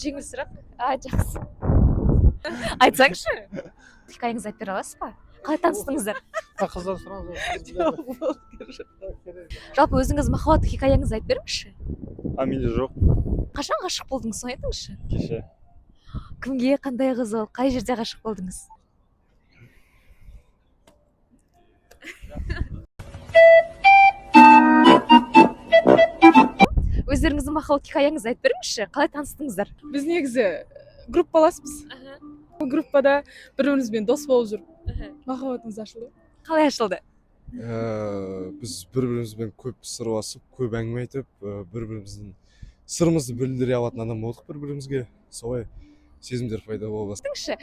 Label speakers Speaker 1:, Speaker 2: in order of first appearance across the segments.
Speaker 1: Жеңіл сұрақ. Жақсы. Айтсаңшы. Хикаяңызды айтып бере аласыз ба? Қалай таныстыңыздар?
Speaker 2: Қыздан сұраңыз.
Speaker 1: Жалпы өзіңіз махаббат хикаяңызды айтып беріңізші.
Speaker 2: Менде жоқ.
Speaker 1: Қашан ғашық болдыңыз, соны айтыңызшы.
Speaker 2: Кеше.
Speaker 1: Кімге, қандай қыз ол, қай жерде ғашық болдыңыз? Өздеріңіздің махаббат хикаяңызды айтып беріңізші. Қалай таныстыңыздар?
Speaker 3: Біз негізі группаласпыз. Группада бір-бірімізбен дос болып жүріп, махаббатымыз ашылды.
Speaker 1: Қалай ашылды?
Speaker 4: Біз бір-бірімізбен көп сырласып, көп әңгіме айтып, бір-біріміздің сырымызды білдіре алатын адам болдық бір-бірімізге. Солай сезімдер пайда болды.
Speaker 1: Айтыңызшы,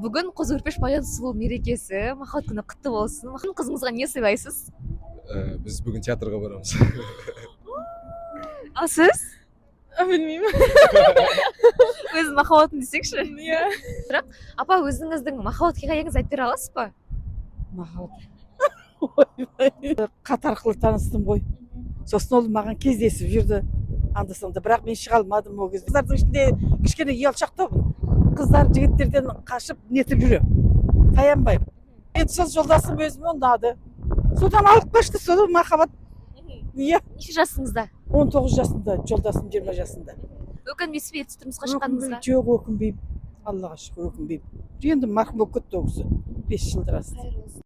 Speaker 1: бүгін Қозы Көрпеш баян сұлу мерекесі, махаббат күні құтты болсын. Қызыңызға не сыйлайсыз?
Speaker 4: Біз бүгін театрға барамыз.
Speaker 1: Ал сіз?
Speaker 3: Білмеймін.
Speaker 1: Өз махаббатын десеңші.
Speaker 3: Иә.
Speaker 1: Апа, өзіңіздің махаббат хикаяңызды айтып бере аласыз ба?
Speaker 5: Махаббат. Хат арқылы таныстым ғой. Сосын ол маған кездесіп жүрді. Анда-санда, бірақ мен шыға алмадым ол кезде. Қыздардың ішінде кішкене ұялшақтаумын. Қыздар жігіттерден қашып нетіп жүремін. Таянбаймын. Енді сол жолдасым өзіме ұнады. Содан алып қашты, сол махаббат. Иә,
Speaker 1: Неше жасыңызда?
Speaker 5: 19 жасында, жолдасым 20 жасында.
Speaker 1: Өкінбейсіз бе тұрмысқа шыққаныңызға?
Speaker 5: Жоқ, өкінбеймін. Аллаға шүкір, өкінбеймін. Енді марқұм болып кетті ол кісі. 5 жылдар асты.